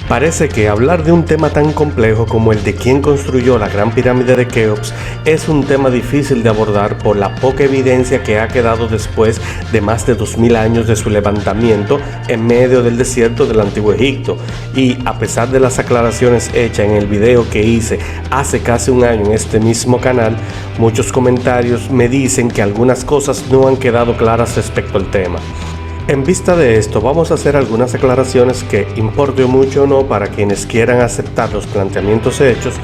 Parece que hablar de un tema tan complejo como el de quién construyó la Gran Pirámide de Keops es un tema difícil de abordar por la poca evidencia que ha quedado después de más de 2000 años de su levantamiento en medio del desierto del Antiguo Egipto. Y a pesar de las aclaraciones hechas en el video que hice hace casi un año en este mismo canal, muchos comentarios me dicen que algunas cosas no han quedado claras respecto al tema. En vista de esto, vamos a hacer algunas aclaraciones que, importe mucho o no, para quienes quieran aceptar los planteamientos hechos,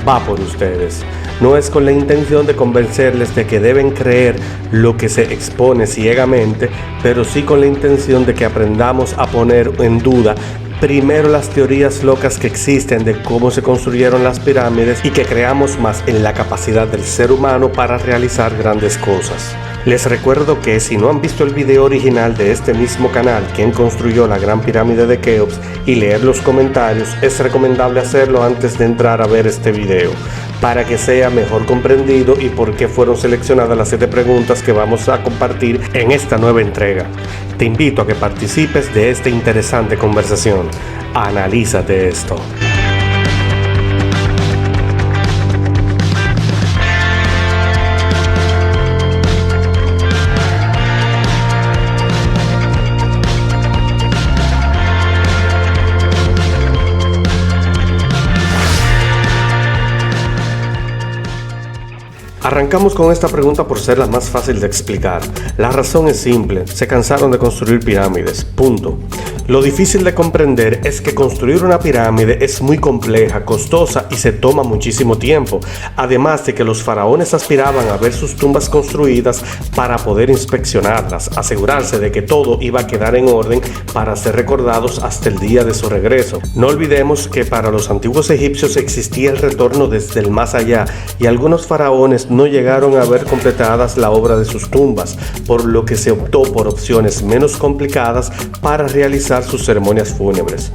va por ustedes. No es con la intención de convencerles de que deben creer lo que se expone ciegamente, pero sí con la intención de que aprendamos a poner en duda primero las teorías locas que existen de cómo se construyeron las pirámides y que creamos más en la capacidad del ser humano para realizar grandes cosas. Les recuerdo que si no han visto el video original de este mismo canal, quién construyó la Gran Pirámide de Keops, y leer los comentarios, es recomendable hacerlo antes de entrar a ver este video, para que sea mejor comprendido y por qué fueron seleccionadas las 7 preguntas que vamos a compartir en esta nueva entrega. Te invito a que participes de esta interesante conversación. Analízate esto. Arrancamos con esta pregunta por ser la más fácil de explicar. La razón es simple: se cansaron de construir pirámides, punto. Lo difícil de comprender es que construir una pirámide es muy compleja, costosa y se toma muchísimo tiempo, además de que los faraones aspiraban a ver sus tumbas construidas para poder inspeccionarlas, asegurarse de que todo iba a quedar en orden para ser recordados hasta el día de su regreso. No olvidemos que para los antiguos egipcios existía el retorno desde el más allá y algunos faraones no llegaron a ver completadas la obra de sus tumbas, por lo que se optó por opciones menos complicadas para realizar sus ceremonias fúnebres.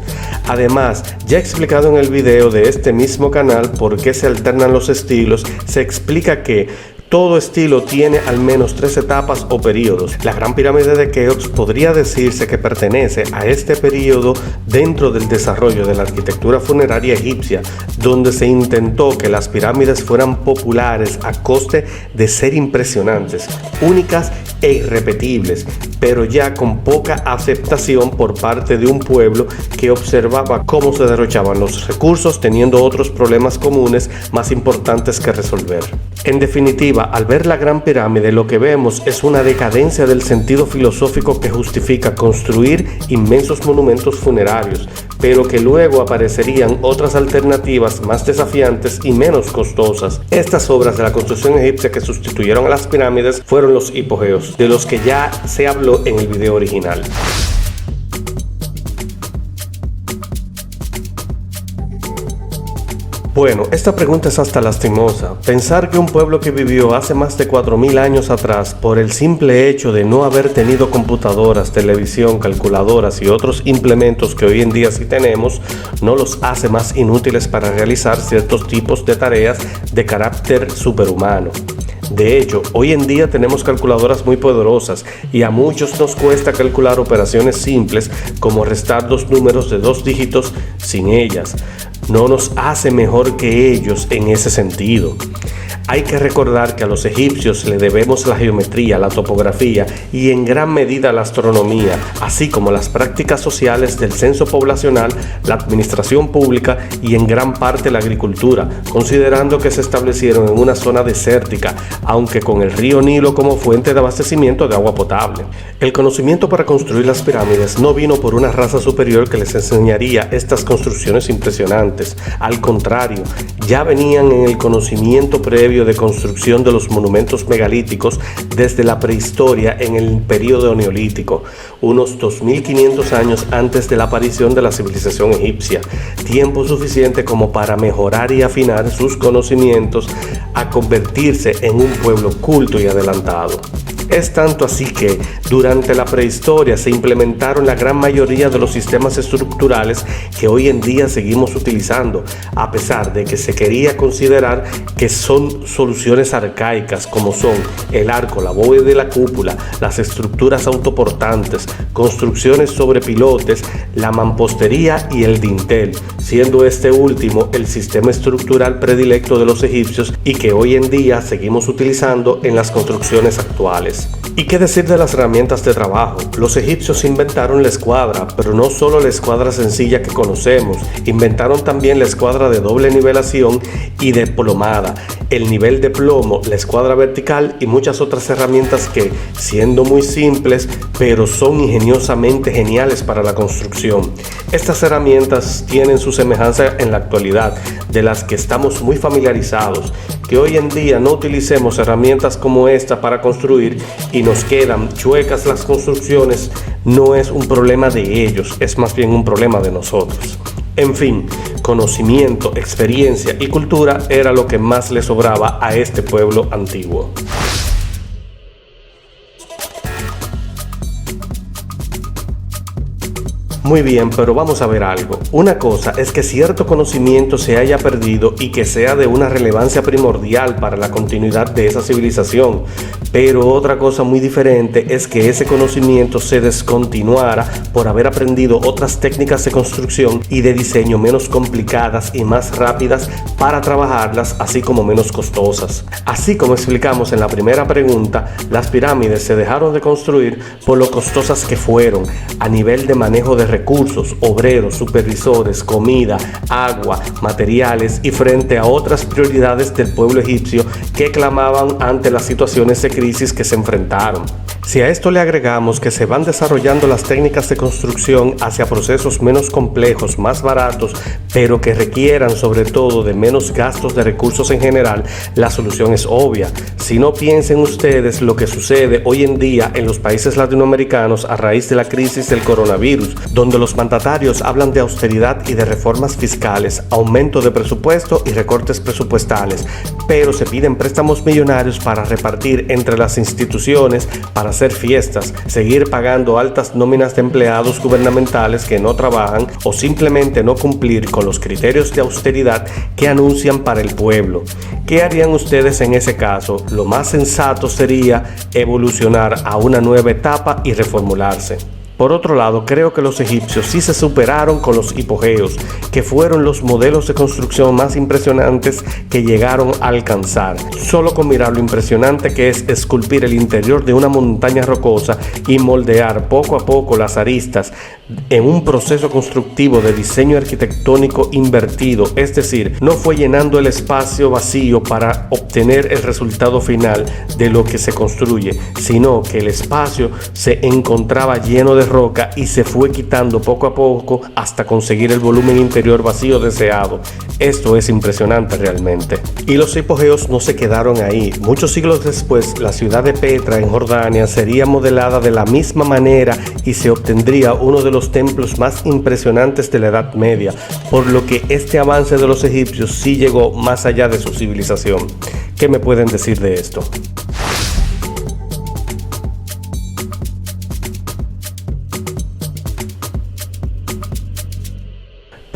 Además, ya explicado en el video de este mismo canal por qué se alternan los estilos, se explica que todo estilo tiene al menos 3 etapas o períodos. La Gran Pirámide de Keops podría decirse que pertenece a este período dentro del desarrollo de la arquitectura funeraria egipcia, donde se intentó que las pirámides fueran populares a coste de ser impresionantes, únicas e irrepetibles, pero ya con poca aceptación por parte de un pueblo que observaba cómo se derrochaban los recursos, teniendo otros problemas comunes más importantes que resolver. En definitiva, al ver la Gran Pirámide, lo que vemos es una decadencia del sentido filosófico que justifica construir inmensos monumentos funerarios, pero que luego aparecerían otras alternativas más desafiantes y menos costosas. Estas obras de la construcción egipcia que sustituyeron a las pirámides fueron los hipogeos, de los que ya se habló en el video original. Bueno, esta pregunta es hasta lastimosa. Pensar que un pueblo que vivió hace más de 4000 años atrás, por el simple hecho de no haber tenido computadoras, televisión, calculadoras y otros implementos que hoy en día sí tenemos, no los hace más inútiles para realizar ciertos tipos de tareas de carácter superhumano. De hecho, hoy en día tenemos calculadoras muy poderosas y a muchos nos cuesta calcular operaciones simples como restar 2 números de 2 dígitos sin ellas. No nos hace mejor que ellos en ese sentido. Hay que recordar que a los egipcios le debemos la geometría, la topografía y en gran medida la astronomía, así como las prácticas sociales del censo poblacional, la administración pública y en gran parte la agricultura, considerando que se establecieron en una zona desértica, aunque con el río Nilo como fuente de abastecimiento de agua potable. El conocimiento para construir las pirámides no vino por una raza superior que les enseñaría estas construcciones impresionantes. Al contrario, ya venían en el conocimiento previo de construcción de los monumentos megalíticos desde la prehistoria en el periodo neolítico, unos 2500 años antes de la aparición de la civilización egipcia, tiempo suficiente como para mejorar y afinar sus conocimientos a convertirse en un pueblo culto y adelantado. Es tanto así que durante la prehistoria se implementaron la gran mayoría de los sistemas estructurales que hoy en día seguimos utilizando, a pesar de que se quería considerar que son soluciones arcaicas como son el arco, la bóveda y la cúpula, las estructuras autoportantes, construcciones sobre pilotes, la mampostería y el dintel, siendo este último el sistema estructural predilecto de los egipcios y que hoy en día seguimos utilizando en las construcciones actuales. ¿Y qué decir de las herramientas de trabajo? Los egipcios inventaron la escuadra, pero no solo la escuadra sencilla que conocemos, inventaron también la escuadra de doble nivelación y de plomada, el nivel de plomo, la escuadra vertical y muchas otras herramientas que, siendo muy simples, pero son ingeniosamente geniales para la construcción. Estas herramientas tienen su semejanza en la actualidad, de las que estamos muy familiarizados. Que hoy en día no utilicemos herramientas como esta para construir y nos quedan chuecas las construcciones, no es un problema de ellos, es más bien un problema de nosotros. En fin, conocimiento, experiencia y cultura era lo que más le sobraba a este pueblo antiguo. Muy bien, pero vamos a ver algo. Una cosa es que cierto conocimiento se haya perdido y que sea de una relevancia primordial para la continuidad de esa civilización, pero otra cosa muy diferente es que ese conocimiento se descontinuara por haber aprendido otras técnicas de construcción y de diseño menos complicadas y más rápidas para trabajarlas, así como menos costosas. Así como explicamos en la primera pregunta, las pirámides se dejaron de construir por lo costosas que fueron a nivel de manejo de recursos, obreros, supervisores, comida, agua, materiales y frente a otras prioridades del pueblo egipcio que clamaban ante las situaciones de crisis que se enfrentaron. Si a esto le agregamos que se van desarrollando las técnicas de construcción hacia procesos menos complejos, más baratos, pero que requieran sobre todo de menos gastos de recursos en general, la solución es obvia. Si no, piensen ustedes lo que sucede hoy en día en los países latinoamericanos a raíz de la crisis del coronavirus, donde los mandatarios hablan de austeridad y de reformas fiscales, aumento de presupuesto y recortes presupuestales, pero se piden préstamos millonarios para repartir entre las instituciones, para hacer fiestas, seguir pagando altas nóminas de empleados gubernamentales que no trabajan o simplemente no cumplir con los criterios de austeridad que anuncian para el pueblo. ¿Qué harían ustedes en ese caso? Lo más sensato sería evolucionar a una nueva etapa y reformularse. Por otro lado, creo que los egipcios sí se superaron con los hipogeos, que fueron los modelos de construcción más impresionantes que llegaron a alcanzar. Solo con mirar lo impresionante que es esculpir el interior de una montaña rocosa y moldear poco a poco las aristas en un proceso constructivo de diseño arquitectónico invertido, es decir, no fue llenando el espacio vacío para obtener el resultado final de lo que se construye, sino que el espacio se encontraba lleno de roca y se fue quitando poco a poco hasta conseguir el volumen interior vacío deseado. Esto es impresionante realmente. Y los hipogeos no se quedaron ahí. Muchos siglos después, la ciudad de Petra en Jordania sería modelada de la misma manera y se obtendría uno de los templos más impresionantes de la Edad Media, por lo que este avance de los egipcios sí llegó más allá de su civilización. ¿Qué me pueden decir de esto?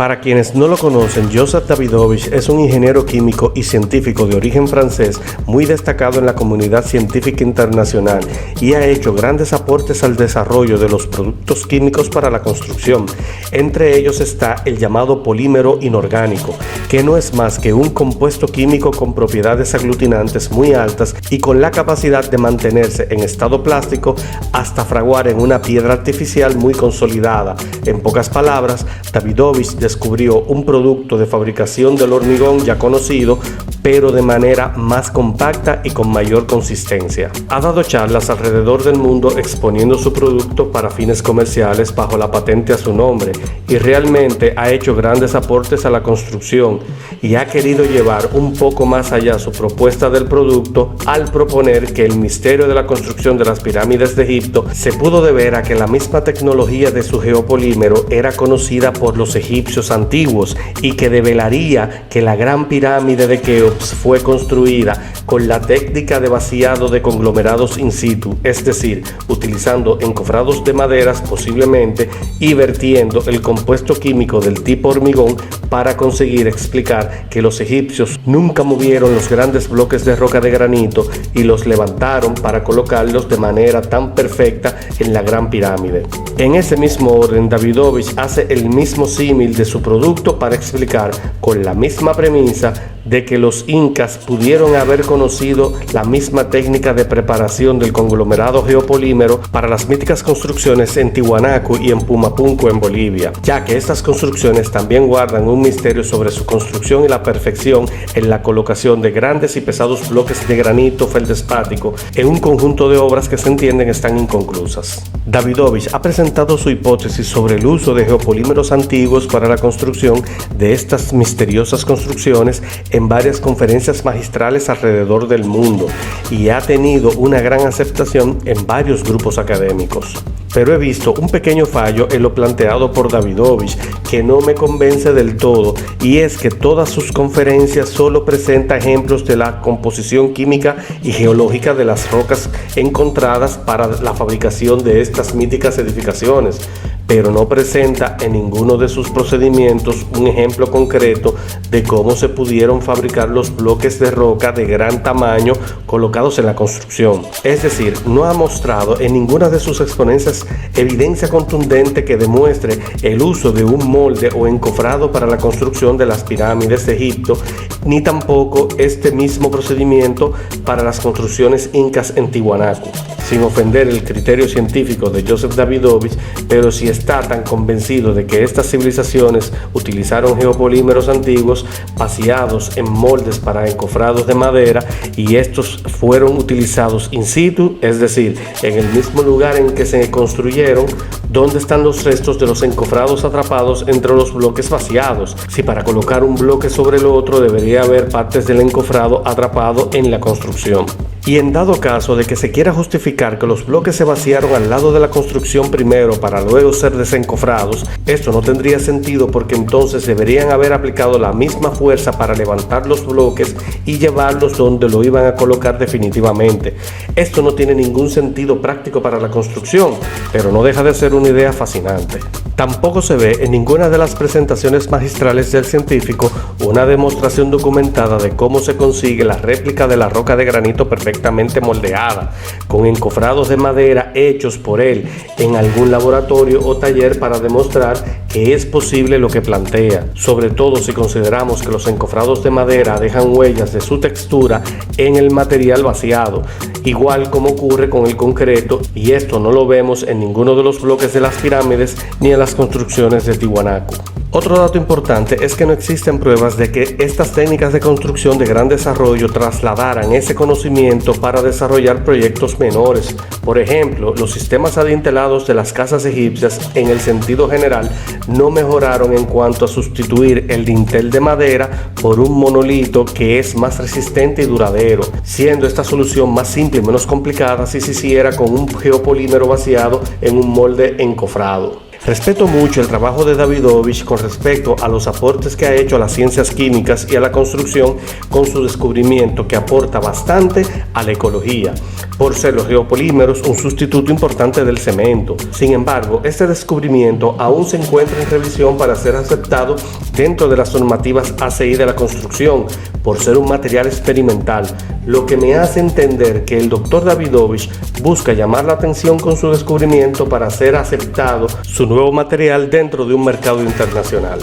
Para quienes no lo conocen, Joseph Davidovich es un ingeniero químico y científico de origen francés muy destacado en la comunidad científica internacional y ha hecho grandes aportes al desarrollo de los productos químicos para la construcción. Entre ellos está el llamado polímero inorgánico, que no es más que un compuesto químico con propiedades aglutinantes muy altas y con la capacidad de mantenerse en estado plástico hasta fraguar en una piedra artificial muy consolidada. En pocas palabras, Davidovich descubrió un producto de fabricación del hormigón ya conocido, pero de manera más compacta y con mayor consistencia. Ha dado charlas alrededor del mundo exponiendo su producto para fines comerciales bajo la patente a su nombre y realmente ha hecho grandes aportes a la construcción y ha querido llevar un poco más allá su propuesta del producto al proponer que el misterio de la construcción de las pirámides de Egipto se pudo deber a que la misma tecnología de su geopolímero era conocida por los egipcios egipcios antiguos y que develaría que la Gran Pirámide de Keops fue construida con la técnica de vaciado de conglomerados in situ, es decir, utilizando encofrados de maderas posiblemente y vertiendo el compuesto químico del tipo hormigón para conseguir explicar que los egipcios nunca movieron los grandes bloques de roca de granito y los levantaron para colocarlos de manera tan perfecta en la Gran Pirámide. En ese mismo orden, Davidovich hace el mismo símil de su producto para explicar con la misma premisa de que los incas pudieron haber conocido la misma técnica de preparación del conglomerado geopolímero para las míticas construcciones en Tiwanaku y en Pumapunku en Bolivia, ya que estas construcciones también guardan un misterio sobre su construcción y la perfección en la colocación de grandes y pesados bloques de granito feldespático en un conjunto de obras que se entienden están inconclusas. Davidovich ha presentado su hipótesis sobre el uso de geopolímeros antiguos para la construcción de estas misteriosas construcciones en varias conferencias magistrales alrededor del mundo y ha tenido una gran aceptación en varios grupos académicos. Pero he visto un pequeño fallo en lo planteado por Davidovich que no me convence del todo, y es que todas sus conferencias solo presenta ejemplos de la composición química y geológica de las rocas encontradas para la fabricación de estas míticas edificaciones, pero no presenta en ninguno de sus procedimientos un ejemplo concreto de cómo se pudieron fabricar los bloques de roca de gran tamaño colocados en la construcción. Es decir, no ha mostrado en ninguna de sus exponencias evidencia contundente que demuestre el uso de un molde o encofrado para la construcción de las pirámides de Egipto, ni tampoco este mismo procedimiento para las construcciones incas en Tiwanaku. Sin ofender el criterio científico de Joseph Davidovich, pero si está tan convencido de que estas civilizaciones utilizaron geopolímeros antiguos vaciados en moldes para encofrados de madera y estos fueron utilizados in situ, es decir, en el mismo lugar en que se construyeron, ¿dónde están los restos de los encofrados atrapados entre los bloques vaciados? Si para colocar un bloque sobre el otro debería haber partes del encofrado atrapado en la construcción. Y en dado caso de que se quiera justificar que los bloques se vaciaron al lado de la construcción primero para luego ser desencofrados, esto no tendría sentido porque entonces deberían haber aplicado la misma fuerza para levantar los bloques y llevarlos donde lo iban a colocar definitivamente. Esto no tiene ningún sentido práctico para la construcción, pero no deja de ser una idea fascinante. Tampoco se ve en ninguna de las presentaciones magistrales del científico una demostración documentada de cómo se consigue la réplica de la roca de granito perfectamente moldeada, con encofrados de madera hechos por él en algún laboratorio o taller para demostrar que es posible lo que plantea, sobre todo si consideramos que los encofrados de madera dejan huellas de su textura en el material vaciado, igual como ocurre con el concreto, y esto no lo vemos en ninguno de los bloques de las pirámides ni en las construcciones de Tiwanaku. Otro dato importante es que no existen pruebas de que estas técnicas de construcción de gran desarrollo trasladaran ese conocimiento para desarrollar proyectos menores. Por ejemplo, los sistemas adintelados de las casas egipcias en el sentido general no mejoraron en cuanto a sustituir el dintel de madera por un monolito que es más resistente y duradero, siendo esta solución más simple y menos complicada si se hiciera con un geopolímero vaciado en un molde encofrado. Respeto mucho el trabajo de Davidovich con respecto a los aportes que ha hecho a las ciencias químicas y a la construcción con su descubrimiento que aporta bastante a la ecología, por ser los geopolímeros un sustituto importante del cemento. Sin embargo, este descubrimiento aún se encuentra en revisión para ser aceptado dentro de las normativas ACI de la construcción, por ser un material experimental, lo que me hace entender que el Dr. Davidovich busca llamar la atención con su descubrimiento para ser aceptado su nuevo material dentro de un mercado internacional.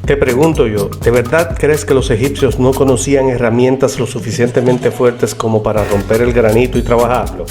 Te pregunto yo, ¿de verdad crees que los egipcios no conocían herramientas lo suficientemente fuertes como para romper el granito y trabajarlo?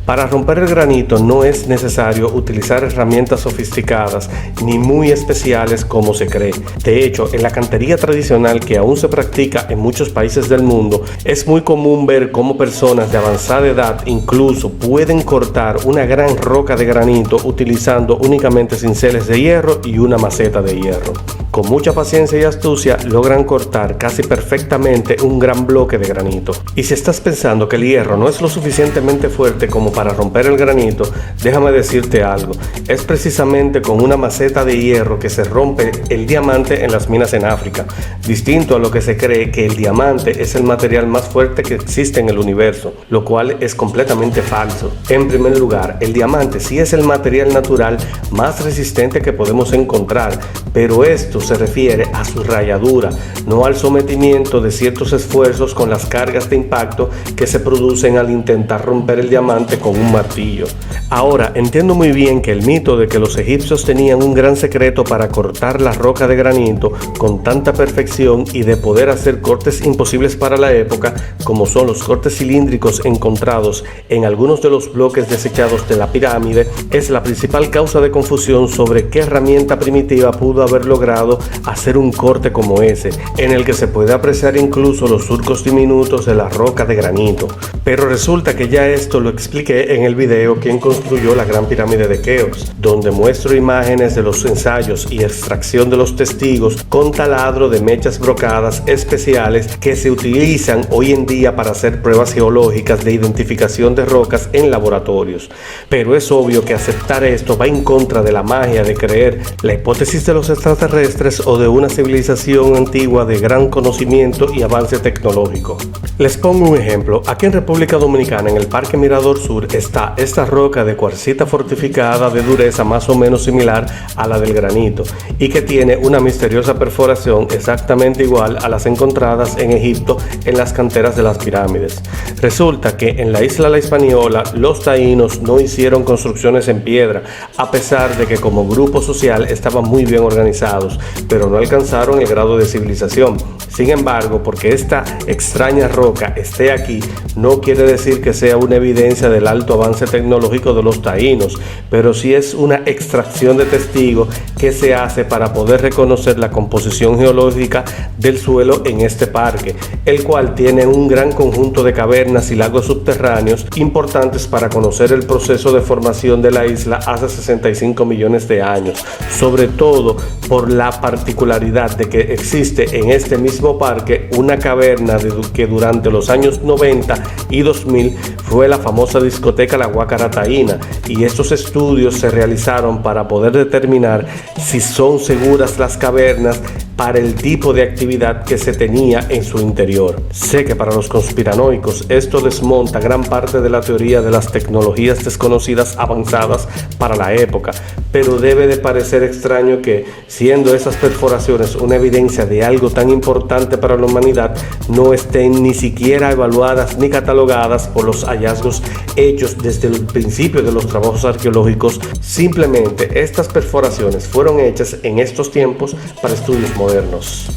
Para romper el granito no es necesario utilizar herramientas sofisticadas ni muy especiales como se cree. De hecho, en la cantería tradicional que aún se practica en muchos países del mundo, es muy común ver cómo personas de avanzada edad incluso pueden cortar una gran roca de granito utilizando únicamente cinceles de hierro y una maceta de hierro. con mucha paciencia y astucia logran cortar casi perfectamente un gran bloque de granito. Y si estás pensando que el hierro no es lo suficientemente fuerte como para romper el granito, déjame decirte algo, es precisamente con una maceta de hierro que se rompe el diamante en las minas en África, distinto a lo que se cree que el diamante es el material más fuerte que existe en el universo, lo cual es completamente falso. En primer lugar, el diamante sí es el material natural más resistente que podemos encontrar, pero esto se refiere a su rayadura, no al sometimiento de ciertos esfuerzos con las cargas de impacto que se producen al intentar romper el diamante con un martillo. Ahora, entiendo muy bien que el mito de que los egipcios tenían un gran secreto para cortar la roca de granito con tanta perfección y de poder hacer cortes imposibles para la época, como son los cortes cilíndricos encontrados en algunos de los bloques desechados de la pirámide, es la principal causa de confusión sobre qué herramienta primitiva pudo haber logrado hacer un corte como ese, en el que se puede apreciar incluso los surcos diminutos de la roca de granito. Pero resulta que ya esto lo expliqué en el video Quién construyó la Gran Pirámide de Keops, donde muestro imágenes de los ensayos y extracción de los testigos con taladro de mechas brocadas especiales que se utilizan hoy en día para hacer pruebas geológicas de identificación de rocas en laboratorios. Pero es obvio que aceptar esto va en contra de la magia de creer la hipótesis de los extraterrestres o de una civilización antigua de gran conocimiento y avance tecnológico. Les pongo un ejemplo. Aquí en República Dominicana, en el Parque Mirador Sur, está esta roca de cuarcita fortificada de dureza más o menos similar a la del granito y que tiene una misteriosa perforación exactamente igual a las encontradas en Egipto en las canteras de las pirámides. Resulta que en la isla La Hispaniola los taínos no hicieron construcciones en piedra, a pesar de que como grupo social estaban muy bien organizados, pero no alcanzaron el grado de civilización. Sin embargo, porque esta extraña roca esté aquí, no quiere decir que sea una evidencia del alto avance tecnológico de los taínos, pero sí es una extracción de testigo que se hace para poder reconocer la composición geológica del suelo en este parque, el cual tiene un gran conjunto de cavernas y lagos subterráneos importantes para conocer el proceso de formación de la isla hace 65 millones de años, sobre todo por la particularidad de que existe en este mismo parque una caverna que durante los años 90 y 2000 fue la famosa discoteca La Guácara Taína, y estos estudios se realizaron para poder determinar si son seguras las cavernas para el tipo de actividad que se tenía en su interior. Sé que para los conspiranoicos esto desmonta gran parte de la teoría de las tecnologías desconocidas avanzadas para la época, pero debe de parecer extraño que, siendo esas perforaciones una evidencia de algo tan importante para la humanidad, no estén ni siquiera evaluadas ni catalogadas por los hallazgos hechos desde el principio de los trabajos arqueológicos. Simplemente estas perforaciones fueron hechas en estos tiempos para estudios modernos.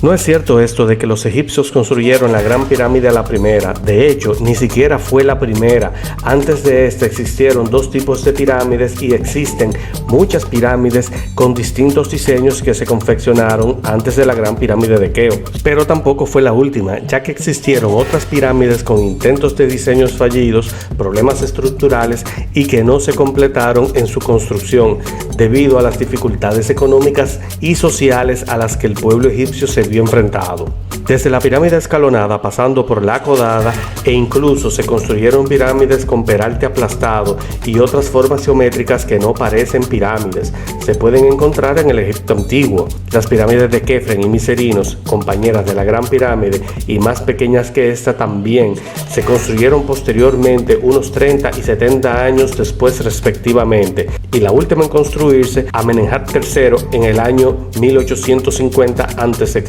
No es cierto esto de que los egipcios construyeron la Gran Pirámide a la primera. De hecho, ni siquiera fue la primera. Antes de esta existieron dos tipos de pirámides y existen muchas pirámides con distintos diseños que se confeccionaron antes de la Gran Pirámide de Keops. Pero tampoco fue la última, ya que existieron otras pirámides con intentos de diseños fallidos, problemas estructurales y que no se completaron en su construcción debido a las dificultades económicas y sociales a las que el pueblo egipcio se vio enfrentado. Desde la pirámide escalonada, pasando por la acodada, e incluso se construyeron pirámides con peralte aplastado y otras formas geométricas que no parecen pirámides, se pueden encontrar en el Egipto antiguo. Las pirámides de Kefren y Miserinos, compañeras de la Gran Pirámide y más pequeñas que esta también, se construyeron posteriormente unos 30 y 70 años después respectivamente, y la última en construirse, Amenemhat III, en el año 1850 a.C.,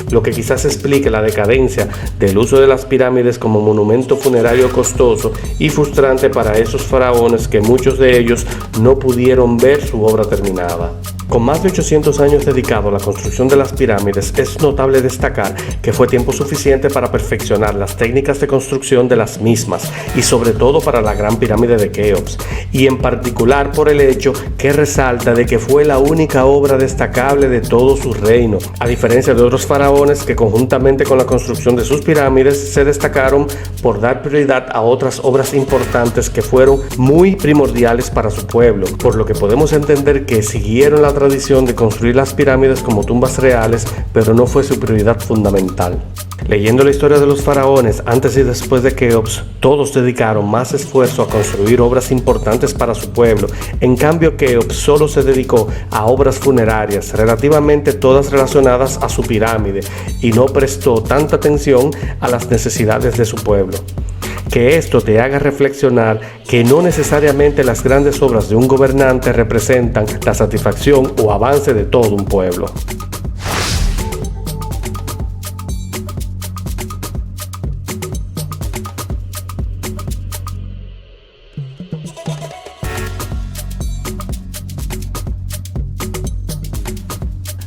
lo que quizás explique la decadencia del uso de las pirámides como monumento funerario costoso y frustrante para esos faraones que muchos de ellos no pudieron ver su obra terminada. Con más de 800 años dedicado a la construcción de las pirámides, es notable destacar que fue tiempo suficiente para perfeccionar las técnicas de construcción de las mismas y sobre todo para la Gran Pirámide de Keops, y en particular por el hecho que resalta de que fue la única obra destacable de todo su reino, a diferencia de otros faraones que conjuntamente con la construcción de sus pirámides se destacaron por dar prioridad a otras obras importantes que fueron muy primordiales para su pueblo, por lo que podemos entender que siguieron la tradición de construir las pirámides como tumbas reales, pero no fue su prioridad fundamental. Leyendo la historia de los faraones antes y después de Keops, todos dedicaron más esfuerzo a construir obras importantes para su pueblo. En cambio, Keops solo se dedicó a obras funerarias, relativamente todas relacionadas a su pirámide, y no prestó tanta atención a las necesidades de su pueblo. Que esto te haga reflexionar que no necesariamente las grandes obras de un gobernante representan la satisfacción o avance de todo un pueblo.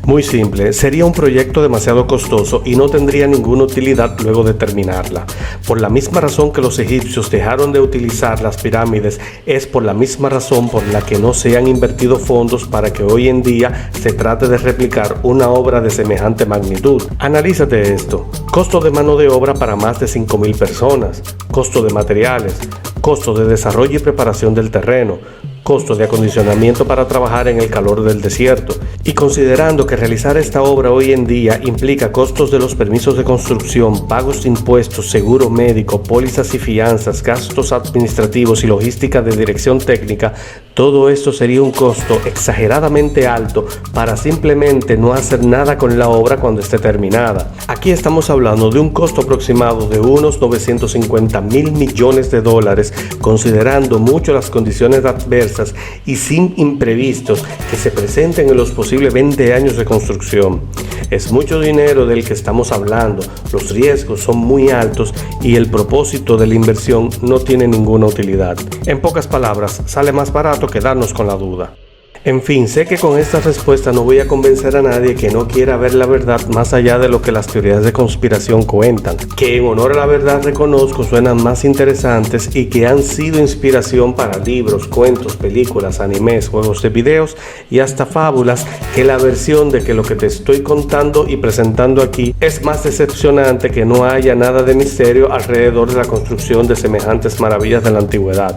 Muy simple, sería un proyecto demasiado costoso y no tendría ninguna utilidad luego de terminarla. Por la misma razón que los egipcios dejaron de utilizar las pirámides, es por la misma razón por la que no se han invertido fondos para que hoy en día se trate de replicar una obra de semejante magnitud. Analízate esto: costo de mano de obra para más de 5.000 personas, costo de materiales, costo de desarrollo y preparación del terreno, costo de acondicionamiento para trabajar en el calor del desierto. Y considerando que realizar esta obra hoy en día implica costos de los permisos de construcción, pagos de impuestos, seguro médico, pólizas y fianzas, gastos administrativos y logística de dirección técnica, todo esto sería un costo exageradamente alto para simplemente no hacer nada con la obra cuando esté terminada. Aquí estamos hablando de un costo aproximado de unos 950.000 millones de dólares, considerando mucho las condiciones adversas y sin imprevistos que se presenten en los posibles 20 años de construcción. Es mucho dinero del que estamos hablando, los riesgos son muy altos y el propósito de la inversión no tiene ninguna utilidad. En pocas palabras, sale más barato quedarnos con la duda. En fin, sé que con esta respuesta no voy a convencer a nadie que no quiera ver la verdad más allá de lo que las teorías de conspiración cuentan, que en honor a la verdad reconozco suenan más interesantes y que han sido inspiración para libros, cuentos, películas, animes, juegos de videos y hasta fábulas, que la versión de que lo que te estoy contando y presentando aquí es más decepcionante, que no haya nada de misterio alrededor de la construcción de semejantes maravillas de la antigüedad.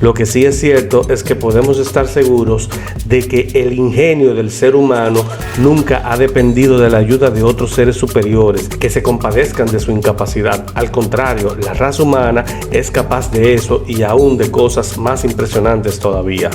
Lo que sí es cierto es que podemos estar seguros de que el ingenio del ser humano nunca ha dependido de la ayuda de otros seres superiores que se compadezcan de su incapacidad. Al contrario, la raza humana es capaz de eso y aún de cosas más impresionantes todavía.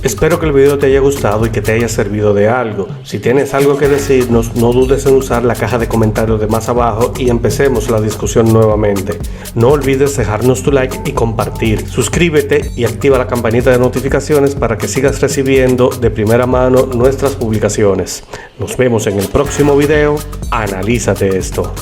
Espero que el video te haya gustado y que te haya servido de algo. Si tienes algo que decirnos, no dudes en usar la caja de comentarios de más abajo y empecemos la discusión nuevamente. No olvides dejarnos tu like y compartir. Suscríbete y activa la campanita de notificaciones para que sigas recibiendo de primera mano nuestras publicaciones. Nos vemos en el próximo video. Analízate esto.